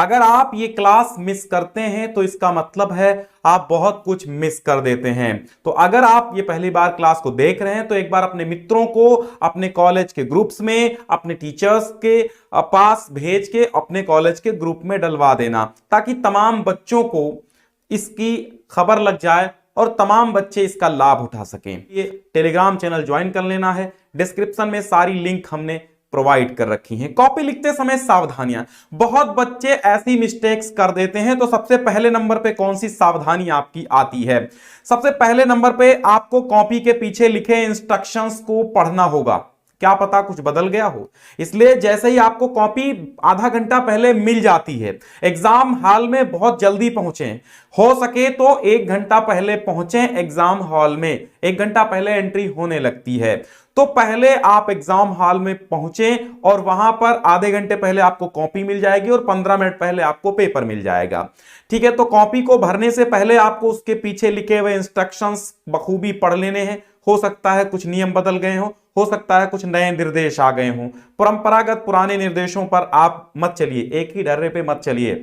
अगर आप ये क्लास मिस करते हैं तो इसका मतलब है आप बहुत कुछ मिस कर देते हैं। तो अगर आप ये पहली बार क्लास को देख रहे हैं तो एक बार अपने मित्रों को अपने कॉलेज के ग्रुप्स में, अपने टीचर्स के पास भेज के अपने कॉलेज के ग्रुप में डलवा देना, ताकि तमाम बच्चों को इसकी खबर लग जाए और तमाम बच्चे इसका लाभ उठा सकें। ये टेलीग्राम चैनल ज्वाइन कर लेना है, डिस्क्रिप्शन में सारी लिंक हमने प्रोवाइड कर रखी हैं। कॉपी लिखते समय सावधानियां, बहुत बच्चे ऐसी मिस्टेक्स कर देते हैं। तो सबसे पहले नंबर पे कौन सी सावधानी आपकी आती है? सबसे पहले नंबर पे आपको कॉपी के पीछे लिखे इंस्ट्रक्शंस को पढ़ना होगा। क्या पता कुछ बदल गया हो, इसलिए जैसे ही आपको कॉपी आधा घंटा पहले मिल जाती है, एग्जाम हॉल में बहुत जल्दी पहुंचें, हो सके तो 1 घंटा पहले पहुंचें एग्जाम हॉल में। 1 घंटा पहले एंट्री होने लगती है, तो पहले आप एग्जाम हॉल में पहुंचें और वहां पर आधे घंटे पहले आपको कॉपी मिल जाएगी और 15 मिनट पहले आपको पेपर मिल जाएगा। ठीक है, तो कॉपी को भरने से पहले आपको उसके पीछे लिखे हुए इंस्ट्रक्शंस बखूबी पढ़ लेने हैं। हो सकता है कुछ नियम बदल गए हो सकता है कुछ नए निर्देश आ गए हों। परंपरागत पुराने निर्देशों पर आप मत चलिए, एक ही ढर्रे पे मत चलिए,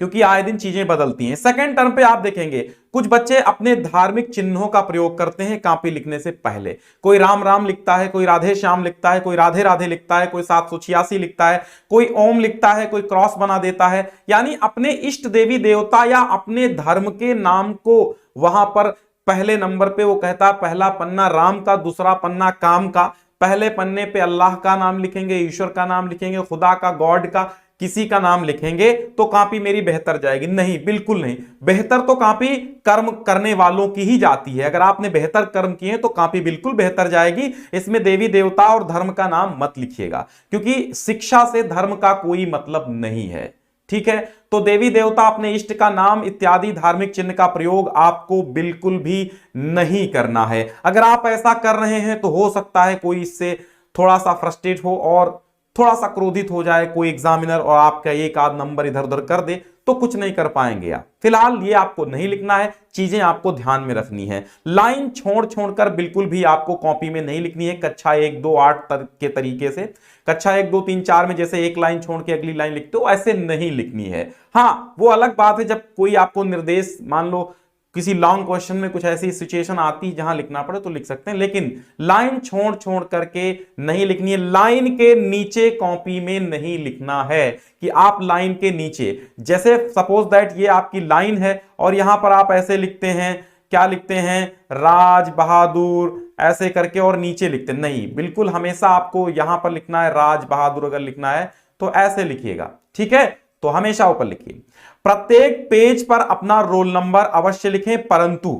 क्योंकि आए दिन चीजें बदलती हैं। सेकंड टर्म पे आप देखेंगे कुछ बच्चे अपने धार्मिक चिन्हों का प्रयोग करते हैं कॉपी लिखने से पहले। कोई राम राम लिखता है, कोई राधे श्याम लिखता है, कोई राधे राधे लिखता है, कोई 786 लिखता है, कोई ओम लिखता है, कोई क्रॉस बना देता है। यानी अपने इष्ट देवी देवता या अपने धर्म के नाम को वहां पर पहले नंबर पे वो कहता है पहला पन्ना राम का, दूसरा पन्ना काम का। पहले पन्ने पे अल्लाह का नाम लिखेंगे, ईश्वर का नाम लिखेंगे, खुदा का, गॉड का, किसी का नाम लिखेंगे तो कॉपी मेरी बेहतर जाएगी? नहीं, बिल्कुल नहीं। बेहतर तो कॉपी कर्म करने वालों की ही जाती है। अगर आपने बेहतर कर्म किए तो कॉपी बिल्कुल बेहतर जाएगी। इसमें देवी देवता और धर्म का नाम मत लिखिएगा, क्योंकि शिक्षा से धर्म का कोई मतलब नहीं है। ठीक है, तो देवी देवता, अपने इष्ट का नाम इत्यादि धार्मिक चिन्ह का प्रयोग आपको बिल्कुल भी नहीं करना है। अगर आप ऐसा कर रहे हैं तो हो सकता है कोई इससे थोड़ा सा फ्रस्ट्रेट हो और थोड़ा सा क्रोधित हो जाए कोई एग्जामिनर और आपका एक आध नंबर इधर उधर कर दे, तो कुछ नहीं कर पाएंगे आप। फिलहाल ये आपको नहीं लिखना है, चीजें आपको ध्यान में रखनी है। लाइन छोड़ छोड़कर बिल्कुल भी आपको कॉपी में नहीं लिखनी है कक्षा 1, 2, 8 के तरीके से। कक्षा 1, 2, 3, 4 में जैसे एक लाइन छोड़ के अगली लाइन लिखते हो, ऐसे नहीं लिखनी है। हाँ, वो अलग बात है जब कोई आपको निर्देश, मान लो किसी लॉन्ग क्वेश्चन में कुछ ऐसी सिचुएशन आती है जहां लिखना पड़े तो लिख सकते हैं, लेकिन लाइन छोड़ छोड़ करके नहीं लिखनी है। लाइन के नीचे कॉपी में नहीं लिखना है कि आप लाइन के नीचे, जैसे सपोज दैट ये आपकी लाइन है और यहां पर आप ऐसे लिखते हैं, क्या लिखते हैं, राज बहादुर ऐसे करके और नीचे लिखते नहीं। बिल्कुल हमेशा आपको यहां पर लिखना है राज बहादुर। अगर लिखना है तो ऐसे लिखिएगा, ठीक है, तो हमेशा ऊपर लिखिए। प्रत्येक पेज पर अपना रोल नंबर अवश्य लिखें, परंतु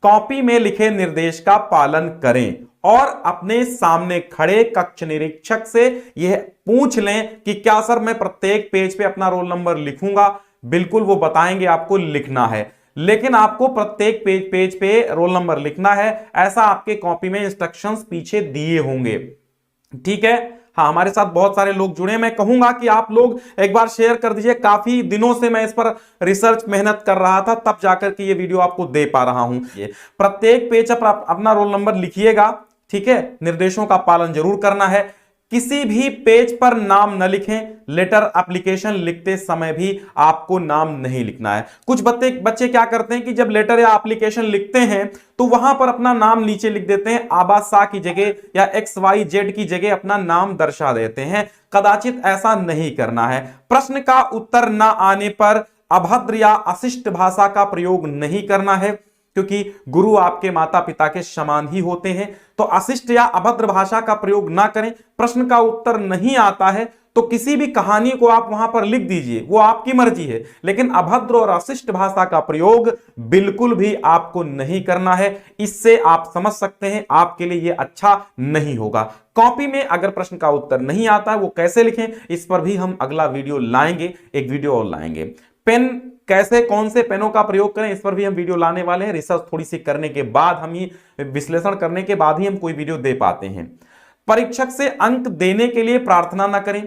कॉपी में लिखे निर्देश का पालन करें और अपने सामने खड़े कक्ष निरीक्षक से यह पूछ लें कि क्या सर मैं प्रत्येक पेज पे अपना रोल नंबर लिखूंगा? बिल्कुल, वो बताएंगे आपको लिखना है, लेकिन आपको प्रत्येक पेज पे रोल नंबर लिखना है। ऐसा आपके कॉपी में इंस्ट्रक्शंस पीछे दिए होंगे। ठीक है, हाँ, हमारे साथ बहुत सारे लोग जुड़े। मैं कहूंगा कि आप लोग एक बार शेयर कर दीजिए। काफी दिनों से मैं इस पर रिसर्च मेहनत कर रहा था, तब जाकर के ये वीडियो आपको दे पा रहा हूं। ये प्रत्येक पेज पर अपना रोल नंबर लिखिएगा, ठीक है, निर्देशों का पालन जरूर करना है। किसी भी पेज पर नाम न लिखें। लेटर एप्लीकेशन लिखते समय भी आपको नाम नहीं लिखना है। कुछ बच्चे क्या करते हैं कि जब लेटर या एप्लीकेशन लिखते हैं तो वहां पर अपना नाम नीचे लिख देते हैं, आबाद शाह की जगह या XYZ की जगह अपना नाम दर्शा देते हैं। कदाचित ऐसा नहीं करना है। प्रश्न का उत्तर न आने पर अभद्र या अशिष्ट भाषा का प्रयोग नहीं करना है, क्योंकि गुरु आपके माता पिता के समान ही होते हैं। तो अशिष्ट या अभद्र भाषा का प्रयोग ना करें। प्रश्न का उत्तर नहीं आता है तो किसी भी कहानी को आप वहां पर लिख दीजिए, वो आपकी मर्जी है, लेकिन अभद्र और अशिष्ट भाषा का प्रयोग बिल्कुल भी आपको नहीं करना है। इससे आप समझ सकते हैं आपके लिए ये अच्छा नहीं होगा। कॉपी में अगर प्रश्न का उत्तर नहीं आता है वो कैसे लिखें, इस पर भी हम अगला वीडियो लाएंगे, एक वीडियो और लाएंगे। पेन कैसे, कौन से पेनों का प्रयोग करें, इस पर भी हम वीडियो लाने वाले हैं। रिसर्च थोड़ी सी करने के बाद, हम ये विश्लेषण करने के बाद ही हम कोई वीडियो दे पाते हैं। परीक्षक से अंक देने के लिए प्रार्थना ना करें।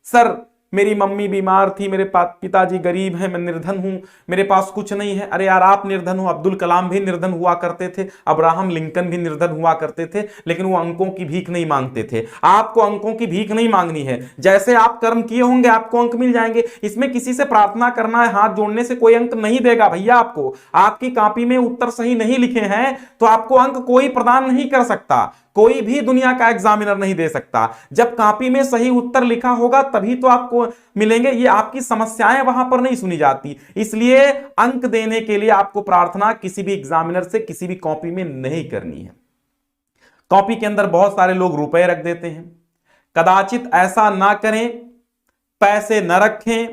सर मेरी मम्मी बीमार थी, मेरे पिताजी गरीब हैं, मैं निर्धन हूं, मेरे पास कुछ नहीं है। अरे यार आप निर्धन हो, अब्दुल कलाम भी निर्धन हुआ करते थे, अब्राहम लिंकन भी निर्धन हुआ करते थे, लेकिन वो अंकों की भीख नहीं मांगते थे। आपको अंकों की भीख नहीं मांगनी है, जैसे आप कर्म किए होंगे आपको अंक मिल जाएंगे। इसमें किसी से प्रार्थना करना है, हाथ जोड़ने से कोई अंक नहीं देगा भैया आपको। आपकी कॉपी में उत्तर सही नहीं लिखे हैं तो आपको अंक कोई प्रदान नहीं कर सकता, कोई भी दुनिया का एग्जामिनर नहीं दे सकता। जब कॉपी में सही उत्तर लिखा होगा तभी तो आपको मिलेंगे। ये आपकी समस्याएं वहां पर नहीं सुनी जाती, इसलिए अंक देने के लिए आपको प्रार्थना किसी भी एग्जामिनर से किसी भी कॉपी में नहीं करनी है। कॉपी के अंदर बहुत सारे लोग रुपए रख देते हैं, कदाचित ऐसा ना करें, पैसे न रखें।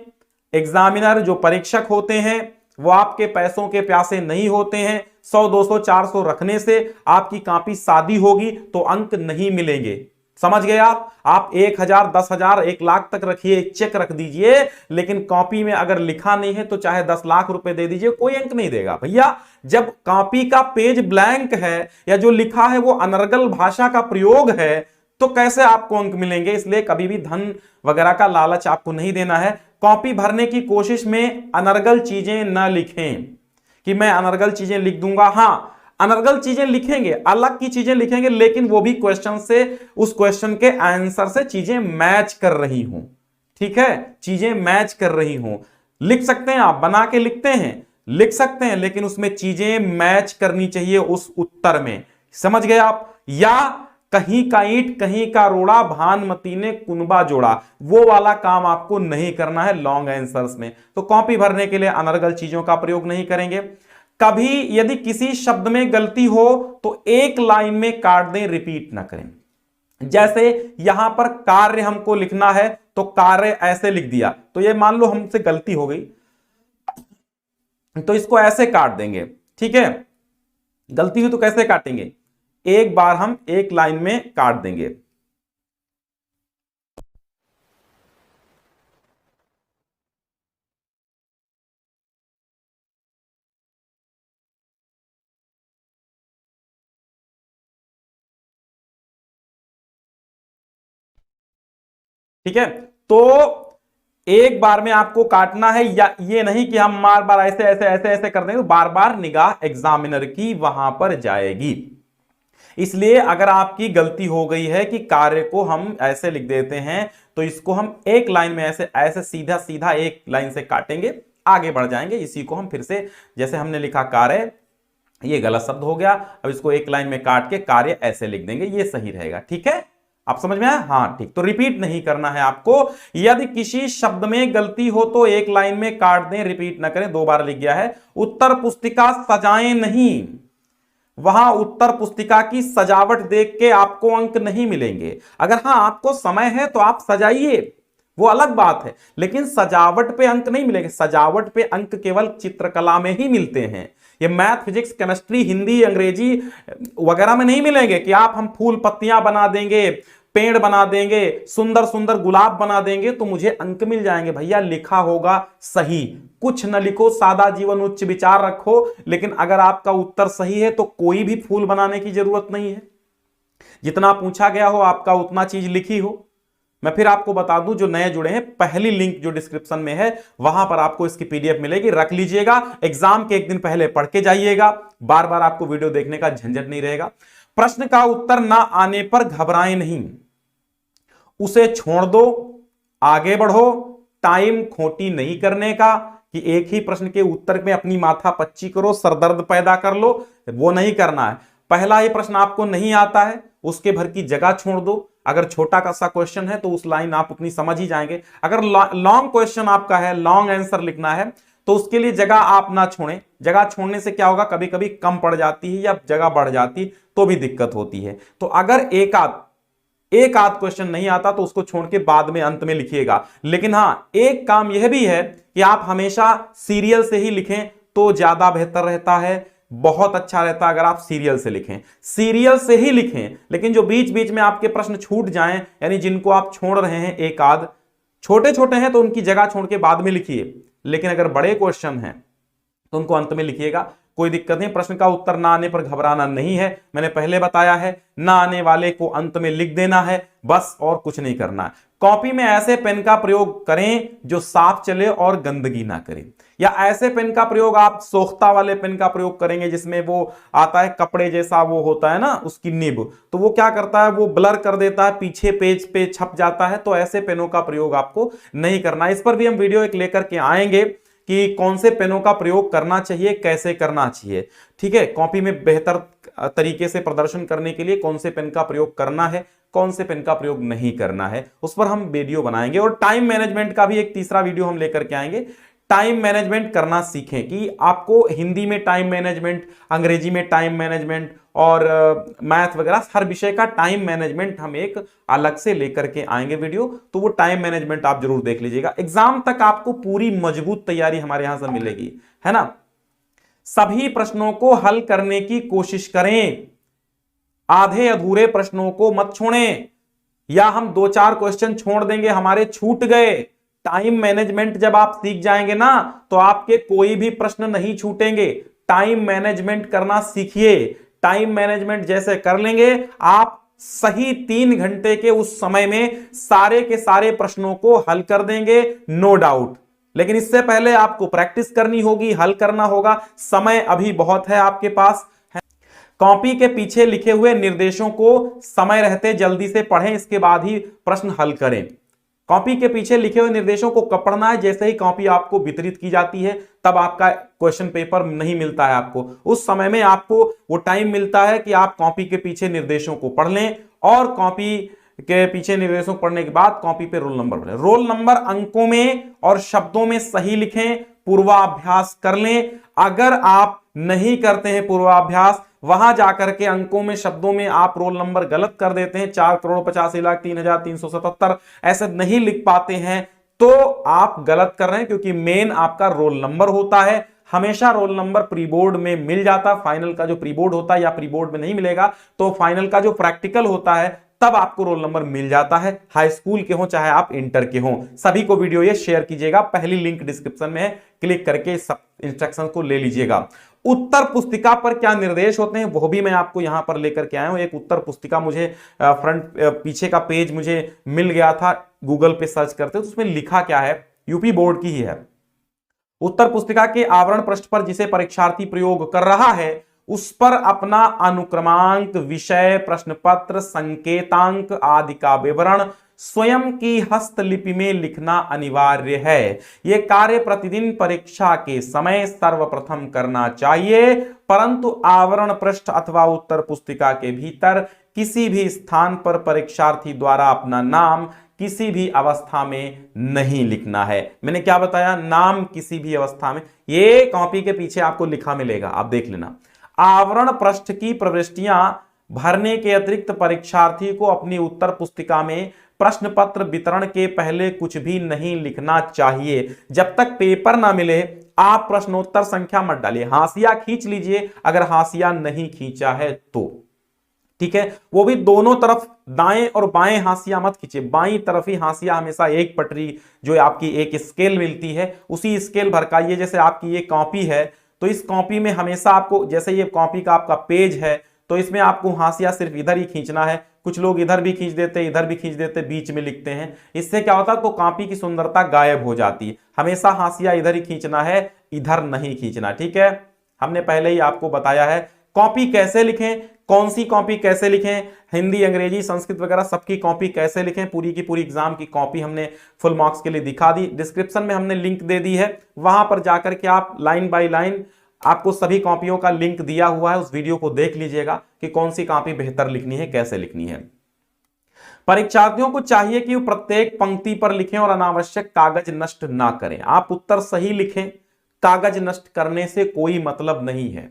एग्जामिनर जो परीक्षक होते हैं वो आपके पैसों के प्यासे नहीं होते हैं। 100 200 400 रखने से आपकी कॉपी सादी होगी तो अंक नहीं मिलेंगे, समझ गए आप 1000 10,000 1 लाख तक रखिए, चेक रख दीजिए, लेकिन कॉपी में अगर लिखा नहीं है तो चाहे 10 लाख रुपए दे दीजिए, कोई अंक नहीं देगा भैया। जब कॉपी का पेज ब्लैंक है या जो लिखा है वो अनर्गल भाषा का प्रयोग है तो कैसे आपको अंक मिलेंगे। इसलिए कभी भी धन वगैरह का लालच आपको नहीं देना है। कॉपी भरने की कोशिश में अनर्गल चीजें न लिखें कि मैं अनर्गल चीजें लिख दूंगा। हां, अनर्गल चीजें लिखेंगे, अलग की चीजें लिखेंगे, लेकिन वो भी क्वेश्चन से, उस क्वेश्चन के आंसर से चीजें मैच कर रही हूं, ठीक है, चीजें मैच कर रही हूं। लिख सकते हैं आप, बना के लिखते हैं, लिख सकते हैं, लेकिन उसमें चीजें मैच करनी चाहिए उस उत्तर में, समझ गए आप। या कहीं का ईंट कहीं का रोड़ा, भानुमती ने कुनबा जोड़ा, वो वाला काम आपको नहीं करना है लॉन्ग आंसर्स में। तो कॉपी भरने के लिए अनर्गल चीजों का प्रयोग नहीं करेंगे। कभी यदि किसी शब्द में गलती हो तो एक लाइन में काट दें, रिपीट ना करें। जैसे यहां पर कार्य हमको लिखना है तो कार्य ऐसे लिख दिया, तो ये मान लो हमसे गलती हो गई तो इसको ऐसे काट देंगे, ठीक है। गलती हुई तो कैसे काटेंगे, एक बार हम एक लाइन में काट देंगे। ठीक है, तो एक बार में आपको काटना है, या ये नहीं कि हम बार बार ऐसे ऐसे ऐसे ऐसे कर देंगे, तो बार बार निगाह एग्जामिनर की वहां पर जाएगी। इसलिए अगर आपकी गलती हो गई है कि कार्य को हम ऐसे लिख देते हैं तो इसको हम एक लाइन में ऐसे ऐसे सीधा सीधा एक लाइन से काटेंगे, आगे बढ़ जाएंगे। इसी को हम फिर से, जैसे हमने लिखा कार्य, ये गलत शब्द हो गया, अब इसको एक लाइन में काट के कार्य ऐसे लिख देंगे, ये सही रहेगा, ठीक है। आप समझ में आया, हाँ ठीक। तो रिपीट नहीं करना है आपको। यदि किसी शब्द में गलती हो तो एक लाइन में काट दें, रिपीट ना करें। 2 बार लिख गया है। उत्तर पुस्तिका सजाएं नहीं, वहां उत्तर पुस्तिका की सजावट देख के आपको अंक नहीं मिलेंगे। अगर हाँ आपको समय है तो आप सजाइए, वो अलग बात है, लेकिन सजावट पे अंक नहीं मिलेंगे। सजावट पे अंक केवल चित्रकला में ही मिलते हैं। ये मैथ, फिजिक्स, केमिस्ट्री, हिंदी, अंग्रेजी वगैरह में नहीं मिलेंगे कि आप हम फूल पत्तियां बना देंगे, पेड़ बना देंगे, सुंदर सुंदर गुलाब बना देंगे तो मुझे अंक मिल जाएंगे। भैया लिखा होगा सही, कुछ न लिखो, सादा जीवन उच्च विचार रखो, लेकिन अगर आपका उत्तर सही है तो कोई भी फूल बनाने की जरूरत नहीं है। जितना पूछा गया हो आपका उतना चीज लिखी हो। मैं फिर आपको बता दूं, जो नए जुड़े हैं, पहली लिंक जो डिस्क्रिप्शन में है वहां पर आपको इसकी पीडीएफ मिलेगी, रख लीजिएगा। एग्जाम के एक दिन पहले पढ़ के जाइएगा, बार बार आपको वीडियो देखने का झंझट नहीं रहेगा। प्रश्न का उत्तर ना आने पर घबराएं नहीं, उसे छोड़ दो, आगे बढ़ो। टाइम खोटी नहीं करने का कि एक ही प्रश्न के उत्तर में अपनी माथा पच्ची करो, सरदर्द पैदा कर लो, वो नहीं करना है। पहला ही प्रश्न आपको नहीं आता है, उसके भर की जगह छोड़ दो। अगर छोटा सा क्वेश्चन है तो उस लाइन आप उतनी समझ ही जाएंगे। अगर लॉन्ग क्वेश्चन आपका है, लॉन्ग आंसर लिखना है, तो उसके लिए जगह आप ना छोड़ें। जगह छोड़ने से क्या होगा, कभी कभी कम पड़ जाती है या जगह बढ़ जाती तो भी दिक्कत होती है। तो अगर एक आध क्वेश्चन नहीं आता तो उसको छोड़ के बाद में अंत में लिखिएगा। लेकिन हां, एक काम यह भी है कि आप हमेशा सीरियल से ही लिखें तो ज्यादा बेहतर रहता है, बहुत अच्छा रहता है अगर आप सीरियल से लिखें। सीरियल से ही लिखें, लेकिन जो बीच बीच में आपके प्रश्न छूट जाएं, यानी जिनको आप छोड़ रहे हैं, एक आध छोटे छोटे हैं तो उनकी जगह छोड़ के बाद में लिखिए, लेकिन अगर बड़े क्वेश्चन हैं तो उनको अंत में लिखिएगा, कोई दिक्कत नहीं। प्रश्न का उत्तर ना आने पर घबराना नहीं है, मैंने पहले बताया है, ना आने वाले को अंत में लिख देना है बस, और कुछ नहीं करना है। कॉपी में ऐसे पेन का प्रयोग करें जो साफ चले और गंदगी ना करे, या ऐसे पेन का प्रयोग आप सोख्ता वाले पेन का प्रयोग करेंगे जिसमें वो आता है कपड़े जैसा वो होता है ना उसकी निब, तो वो क्या करता है वो ब्लर कर देता है, पीछे पेज पे छप जाता है, तो ऐसे पेनों का प्रयोग आपको नहीं करना। इस पर भी हम वीडियो एक लेकर के आएंगे कि कौन से पेनों का प्रयोग करना चाहिए, कैसे करना चाहिए। ठीक है, कॉपी में बेहतर तरीके से प्रदर्शन करने के लिए कौन से पेन का प्रयोग करना है, कौन से पेन का प्रयोग नहीं करना है, उस पर हम वीडियो बनाएंगे। और टाइम मैनेजमेंट का भी एक तीसरा वीडियो हम लेकर के आएंगे। टाइम मैनेजमेंट करना सीखें कि आपको हिंदी में टाइम मैनेजमेंट, अंग्रेजी में टाइम मैनेजमेंट और मैथ वगैरह हर विषय का टाइम मैनेजमेंट हम एक अलग से लेकर के आएंगे वीडियो, तो वो टाइम मैनेजमेंट आप जरूर देख लीजिएगा। एग्जाम तक आपको पूरी मजबूत तैयारी हमारे यहां से मिलेगी, है ना। सभी प्रश्नों को हल करने की कोशिश करें, आधे अधूरे प्रश्नों को मत छोड़ें, या हम 2-4 क्वेश्चन छोड़ देंगे हमारे छूट गए। टाइम मैनेजमेंट जब आप सीख जाएंगे ना तो आपके कोई भी प्रश्न नहीं छूटेंगे। टाइम मैनेजमेंट करना सीखिए। टाइम मैनेजमेंट जैसे कर लेंगे आप सही 3 घंटे के उस समय में सारे के सारे प्रश्नों को हल कर देंगे, नो डाउट। लेकिन इससे पहले आपको प्रैक्टिस करनी होगी, हल करना होगा। समय अभी बहुत है आपके पास। कॉपी के पीछे लिखे हुए निर्देशों को समय रहते जल्दी से पढ़ें, इसके बाद ही प्रश्न हल करें। कॉपी के पीछे लिखे हुए निर्देशों को कब पढ़ना है, जैसे ही कॉपी आपको वितरित की जाती है तब आपका क्वेश्चन पेपर नहीं मिलता है आपको, उस समय में आपको वो टाइम मिलता है कि आप कॉपी के पीछे निर्देशों को पढ़ लें, और कॉपी के पीछे निर्देशों पढ़ने के बाद कॉपी पे रोल नंबर पढ़ें। रोल नंबर अंकों में और शब्दों में सही लिखें, पूर्वाभ्यास कर लें। अगर आप नहीं करते हैं पूर्वाभ्यास, वहां जाकर के अंकों में शब्दों में आप रोल नंबर गलत कर देते हैं, 4,85,03,377 ऐसे नहीं लिख पाते हैं, तो आप गलत कर रहे हैं, क्योंकि मेन आपका रोल नंबर होता है। हमेशा रोल नंबर प्री बोर्ड में मिल जाता, फाइनल का जो प्री बोर्ड होता है, या प्री बोर्ड में नहीं मिलेगा तो फाइनल का जो प्रैक्टिकल होता है तब आपको रोल नंबर मिल जाता है। हाई स्कूल के हो चाहे आप इंटर के हो, सभी को वीडियो ये शेयर कीजिएगा। पहली लिंक डिस्क्रिप्शन में है, क्लिक करके सब इंस्ट्रक्शन को ले लीजिएगा। उत्तर पुस्तिका पर क्या निर्देश होते हैं वो भी मैं आपको यहां पर लेकर के आया हूं। एक उत्तर पुस्तिका मुझे फ्रंट पीछे का पेज मुझे मिल गया था गूगल पे सर्च करते, तो उसमें लिखा क्या है, यूपी बोर्ड की ही है। उत्तर पुस्तिका के आवरण पृष्ठ पर जिसे परीक्षार्थी प्रयोग कर रहा है उस पर अपना अनुक्रमांक, विषय, प्रश्न पत्र, संकेतांक आदि का विवरण स्वयं की हस्तलिपि में लिखना अनिवार्य है। यह कार्य प्रतिदिन परीक्षा के समय सर्वप्रथम करना चाहिए, परंतु आवरण पृष्ठ अथवा उत्तर पुस्तिका के भीतर किसी भी स्थान पर परीक्षार्थी द्वारा अपना नाम किसी भी अवस्था में नहीं लिखना है। मैंने क्या बताया, नाम किसी भी अवस्था में, ये कॉपी के पीछे आपको लिखा मिलेगा, आप देख लेना। आवरण पृष्ठ की प्रविष्टियां भरने के अतिरिक्त परीक्षार्थी को अपनी उत्तर पुस्तिका में प्रश्न पत्र वितरण के पहले कुछ भी नहीं लिखना चाहिए। जब तक पेपर ना मिले आप प्रश्नोत्तर संख्या मत डालिए, हाशिया खींच लीजिए अगर हाशिया नहीं खींचा है तो, ठीक है। वो भी दोनों तरफ, दाएं और बाएं हाशिया मत खींचिए, बाईं तरफ ही हाशिया हमेशा एक पटरी जो आपकी एक स्केल मिलती है उसी स्केल भरकाइए। जैसे आपकी ये कॉपी है तो इस कॉपी में हमेशा आपको, जैसे ये कॉपी का आपका पेज है तो इसमें आपको हाशिया सिर्फ इधर ही खींचना है। कुछ लोग इधर भी खींच देते, इधर भी खींच देते, बीच में लिखते हैं, इससे क्या होता है तो कॉपी की सुंदरता गायब हो जाती है। हमेशा हाशिया इधर ही खींचना है, इधर नहीं खींचना, ठीक है। हमने पहले ही आपको बताया है कॉपी कैसे लिखें, कौन सी कॉपी कैसे लिखें, हिंदी, अंग्रेजी, संस्कृत वगैरह सबकी कॉपी कैसे लिखें, पूरी की पूरी एग्जाम की कॉपी हमने फुल मार्क्स के लिए दिखा दी। डिस्क्रिप्शन में हमने लिंक दे दी है, वहां पर जाकर के आप लाइन बाय लाइन आपको सभी कॉपियों का लिंक दिया हुआ है, उस वीडियो को देख लीजिएगा कि कौन सी कॉपी बेहतर लिखनी है, कैसे लिखनी है। परीक्षार्थियों को चाहिए कि वो प्रत्येक पंक्ति पर लिखें और अनावश्यक कागज नष्ट ना करें। आप उत्तर सही लिखें, कागज नष्ट करने से कोई मतलब नहीं है,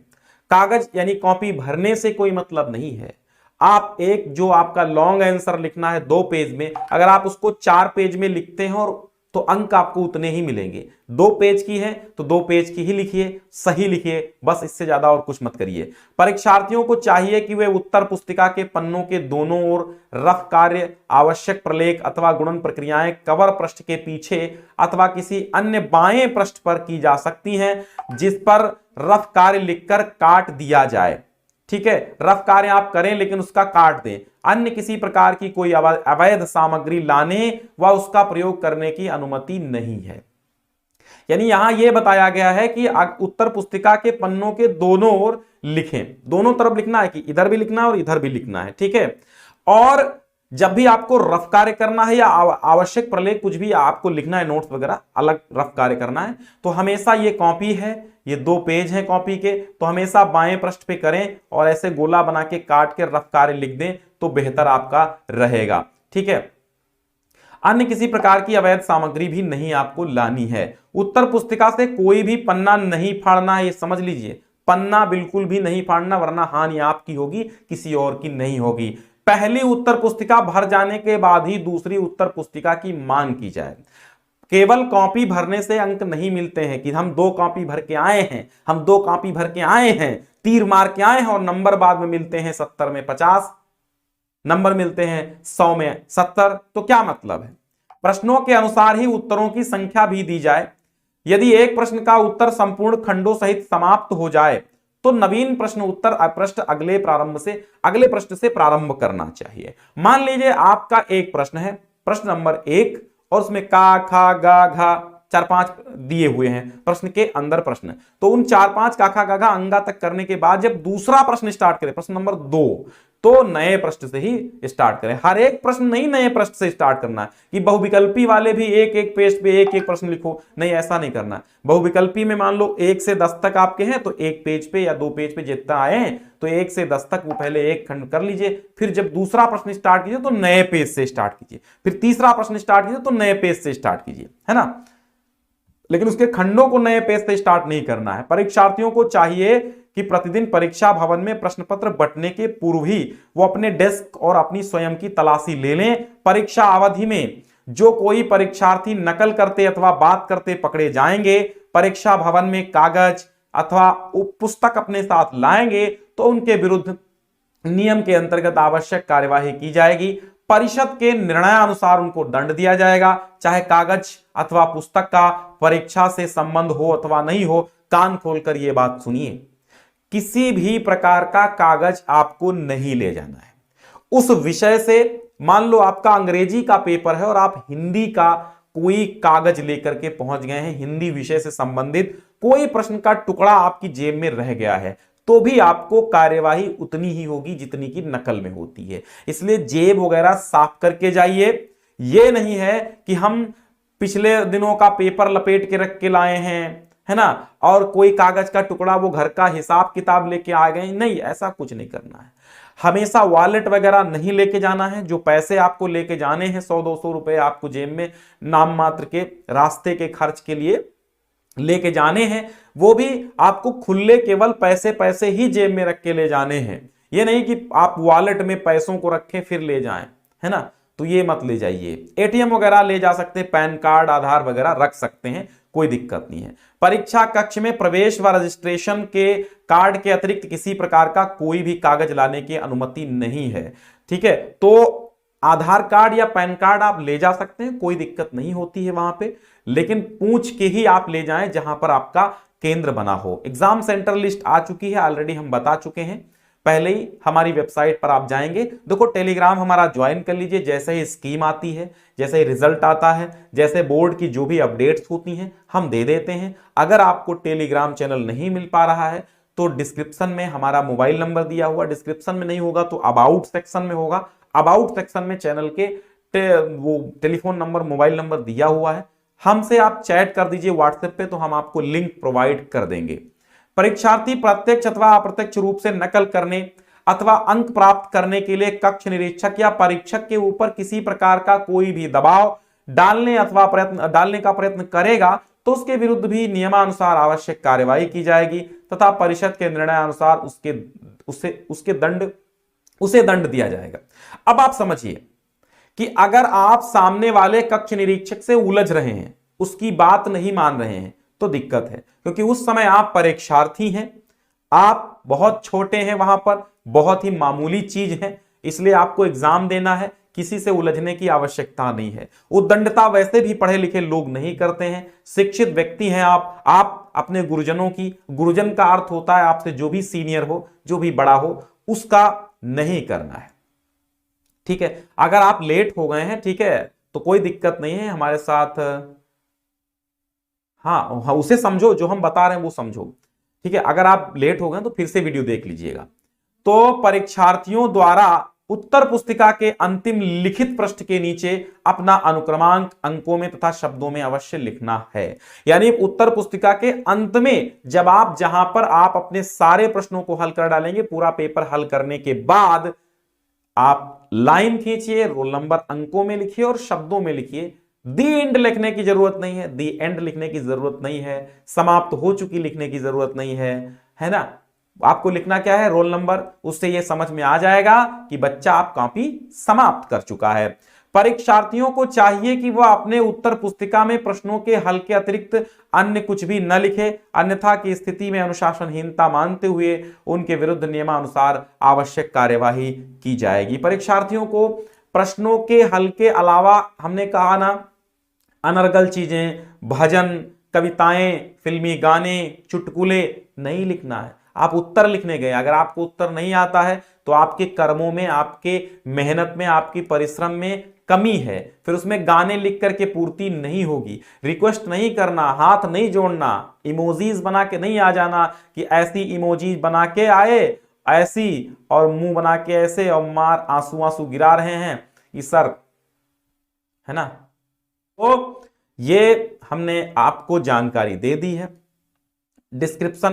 कागज यानी कॉपी भरने से कोई मतलब नहीं है। आप एक जो आपका लॉन्ग आंसर लिखना है 2 पेज में, अगर आप उसको 4 पेज में लिखते हैं और तो अंक आपको उतने ही मिलेंगे। 2 पेज की है तो 2 पेज की ही लिखिए, सही लिखिए, बस इससे ज्यादा और कुछ मत करिए। परीक्षार्थियों को चाहिए कि वे उत्तर पुस्तिका के पन्नों के दोनों ओर रफ कार्य, आवश्यक प्रलेख अथवा गुणन प्रक्रियाएं कवर पृष्ठ के पीछे अथवा किसी अन्य बाएं पृष्ठ पर की जा सकती हैं, जिस पर रफ कार्य लिखकर काट दिया जाए, ठीक है। रफ कार्य आप करें लेकिन उसका काट दें। अन्य किसी प्रकार की कोई अवैध सामग्री लाने व उसका प्रयोग करने की अनुमति नहीं है। यानी यहां यह बताया गया है कि उत्तर पुस्तिका के पन्नों के दोनों ओर लिखें, दोनों तरफ लिखना है कि इधर भी लिखना है और इधर भी लिखना है, ठीक है। और जब भी आपको रफ कार्य करना है या आवश्यक प्रलेख कुछ भी आपको लिखना है, नोट्स वगैरह अलग रफ कार्य करना है, तो हमेशा ये कॉपी है, ये 2 पेज हैं कॉपी के, तो हमेशा बाएं पृष्ठ पे करें और ऐसे गोला बना के काट के रफ कार्य लिख दें तो बेहतर आपका रहेगा, ठीक है। अन्य किसी प्रकार की अवैध सामग्री भी नहीं आपको लानी है। उत्तर पुस्तिका से कोई भी पन्ना नहीं फाड़ना है, ये समझ लीजिए, पन्ना बिल्कुल भी नहीं फाड़ना, वरना हानि आपकी होगी, किसी और की नहीं होगी। पहली उत्तर पुस्तिका भर जाने के बाद ही दूसरी उत्तर पुस्तिका की मांग की जाए। केवल कॉपी भरने से अंक नहीं मिलते हैं कि हम 2 कॉपी भर के आए हैं, हम 2 कॉपी भर के आए हैं, तीर मार के आए हैं और नंबर बाद में मिलते हैं 70 में 50, नंबर मिलते हैं 100 में 70, तो क्या मतलब है? प्रश्नों के अनुसार ही उत्तरों की संख्या भी दी जाए। यदि एक प्रश्न का उत्तर संपूर्ण खंडों सहित समाप्त हो जाए तो नवीन प्रश्न उत्तर पृष्ठ अगले प्रश्न से प्रारंभ करना चाहिए। मान लीजिए आपका एक प्रश्न है, प्रश्न नंबर 1, और उसमें का, खा, गा, घा 4-5 दिए हुए हैं प्रश्न के अंदर प्रश्न, तो उन 4-5 का, खा, गा, घा अंगा तक करने के बाद जब दूसरा प्रश्न स्टार्ट करें, प्रश्न नंबर 2, तो नए प्रश्न से ही स्टार्ट करें। हर एक प्रश्न नहीं नए प्रश्न से स्टार्ट करना है कि बहुविकल्पी वाले भी एक एक पेज पे एक एक प्रश्न लिखो, नहीं, ऐसा नहीं करना है। बहुविकल्पी में मान लो 1 से 10 तक आपके हैं, तो एक पेज पे या 2 पेज पे जितना आए तो 1 से 10 तक वो पहले एक खंड कर लीजिए, फिर जब दूसरा प्रश्न स्टार्ट कीजिए तो नए पेज से स्टार्ट कीजिए, फिर तीसरा प्रश्न स्टार्ट कीजिए तो नए पेज से स्टार्ट कीजिए, है ना। लेकिन उसके खंडों को नए पेज से स्टार्ट नहीं करना है। परीक्षार्थियों को चाहिए कि प्रतिदिन परीक्षा भवन में प्रश्न पत्र बंटने के पूर्व ही वो अपने डेस्क और अपनी स्वयं की तलाशी ले लें। परीक्षा अवधि में जो कोई परीक्षार्थी नकल करते अथवा बात करते पकड़े जाएंगे, परीक्षा भवन में कागज अथवा पुस्तक अपने साथ लाएंगे तो उनके विरुद्ध नियम के अंतर्गत आवश्यक कार्यवाही की जाएगी। परिषद के निर्णयानुसार उनको दंड दिया जाएगा, चाहे कागज अथवा पुस्तक का परीक्षा से संबंध हो अथवा नहीं हो। कान खोलकर यह बात सुनिए, किसी भी प्रकार का कागज आपको नहीं ले जाना है उस विषय से। मान लो आपका अंग्रेजी का पेपर है और आप हिंदी का कोई कागज लेकर के पहुंच गए हैं, हिंदी विषय से संबंधित कोई प्रश्न का टुकड़ा आपकी जेब में रह गया है, तो भी आपको कार्यवाही उतनी ही होगी जितनी की नकल में होती है। इसलिए जेब वगैरह साफ करके जाइए। यह नहीं है कि हम पिछले दिनों का पेपर लपेट के रख के लाए हैं, है ना, और कोई कागज का टुकड़ा वो घर का हिसाब किताब लेके आ गए, नहीं, ऐसा कुछ नहीं करना है। हमेशा वॉलेट वगैरह नहीं लेके जाना है। जो पैसे आपको लेके जाने हैं 100-200 रुपए आपको जेब में नाम मात्र के रास्ते के खर्च के लिए लेके जाने हैं, वो भी आपको खुले केवल पैसे ही जेब में रख के ले जाने हैं। ये नहीं कि आप वॉलेट में पैसों को रखें फिर ले जाएं, है ना, तो ये मत ले जाइए। एटीएम वगैरह ले जा सकते हैं, पैन कार्ड, आधार वगैरह रख सकते हैं, कोई दिक्कत नहीं है। परीक्षा कक्ष में प्रवेश व रजिस्ट्रेशन के कार्ड के अतिरिक्त किसी प्रकार का कोई भी कागज लाने की अनुमति नहीं है, ठीक है। तो आधार कार्ड या पैन कार्ड आप ले जा सकते हैं, कोई दिक्कत नहीं होती है वहां पे, लेकिन पूछ के ही आप ले जाएं जहां पर आपका केंद्र बना हो। एग्जाम सेंटर लिस्ट आ चुकी है, ऑलरेडी हम बता चुके हैं, पहले ही हमारी वेबसाइट पर आप जाएंगे। देखो, टेलीग्राम हमारा ज्वाइन कर लीजिए, जैसे ही स्कीम आती है, जैसे ही रिजल्ट आता है, जैसे बोर्ड की जो भी अपडेट्स होती हैं हम दे देते हैं। अगर आपको टेलीग्राम चैनल नहीं मिल पा रहा है तो डिस्क्रिप्शन में हमारा मोबाइल नंबर दिया हुआ, डिस्क्रिप्शन में नहीं होगा तो अबाउट सेक्शन में होगा, अबाउट सेक्शन में चैनल के वो टेलीफोन नंबर, मोबाइल नंबर दिया हुआ है, हमसे आप चैट कर दीजिए व्हाट्सएप पे, तो हम आपको लिंक प्रोवाइड कर देंगे। परीक्षार्थी प्रत्यक्ष अथवा अप्रत्यक्ष रूप से नकल करने अथवा अंक प्राप्त करने के लिए कक्ष निरीक्षक या परीक्षक के ऊपर किसी प्रकार का कोई भी दबाव डालने का प्रयत्न करेगा तो उसके विरुद्ध भी नियमानुसार आवश्यक कार्यवाही की जाएगी तथा परिषद के निर्णयानुसार उसे दंड दिया जाएगा। अब आप समझिए कि अगर आप सामने वाले कक्ष निरीक्षक से उलझ रहे हैं, उसकी बात नहीं मान रहे हैं, तो दिक्कत है, क्योंकि उस समय आप परीक्षार्थी हैं, आप बहुत छोटे हैं, वहां पर बहुत ही मामूली चीज है, इसलिए आपको एग्जाम देना है, किसी से उलझने की आवश्यकता नहीं है। उद्दंडता वैसे भी पढ़े लिखे लोग नहीं करते हैं, शिक्षित व्यक्ति हैं आप अपने गुरुजनों की, गुरुजन का अर्थ होता है आपसे जो भी सीनियर हो, जो भी बड़ा हो, उसका नहीं करना है। ठीक है, अगर आप लेट हो गए हैं, ठीक है, तो कोई दिक्कत नहीं है हमारे साथ। हाँ, उसे समझो, जो हम बता रहे हैं वो समझो, ठीक है। अगर आप लेट हो गए तो फिर से वीडियो देख लीजिएगा। तो परीक्षार्थियों द्वारा उत्तर पुस्तिका के अंतिम लिखित पृष्ठ के नीचे अपना अनुक्रमांक अंकों में तथा शब्दों में अवश्य लिखना है। यानी उत्तर पुस्तिका के अंत में जब आप, जहां पर आप अपने सारे प्रश्नों को हल कर डालेंगे, पूरा पेपर हल करने के बाद आप लाइन खींचिए, रोल नंबर अंकों में लिखिए और शब्दों में लिखिए। दी एंड लिखने की जरूरत नहीं है, दी एंड लिखने की जरूरत नहीं है, समाप्त हो चुकी लिखने की जरूरत नहीं है ना। आपको लिखना क्या है, रोल नंबर। उससे यह समझ में आ जाएगा कि बच्चा आप कॉपी समाप्त कर चुका है। परीक्षार्थियों को चाहिए कि वह अपने उत्तर पुस्तिका में प्रश्नों के हल के अतिरिक्त अन्य कुछ भी न लिखे, अन्यथा की स्थिति में अनुशासनहीनता मानते हुए उनके विरुद्ध नियमानुसार आवश्यक कार्यवाही की जाएगी। परीक्षार्थियों को प्रश्नों के हल के अलावा, हमने कहा ना, अनर्गल चीजें, भजन, कविताएं, फिल्मी गाने, चुटकुले नहीं लिखना है। आप उत्तर लिखने गए, अगर आपको उत्तर नहीं आता है तो आपके कर्मों में, आपके मेहनत में, आपकी परिश्रम में कमी है, फिर उसमें गाने लिख करके पूर्ति नहीं होगी। रिक्वेस्ट नहीं करना, हाथ नहीं जोड़ना, इमोजीज बना के नहीं आ जाना कि ऐसी इमोजीज बना के आए ऐसी, और मुंह बना के ऐसे, और मार आंसू आंसू गिरा रहे हैं कि सर, है ना। तो ये हमने आपको जानकारी दे दी है। डिस्क्रिप्शन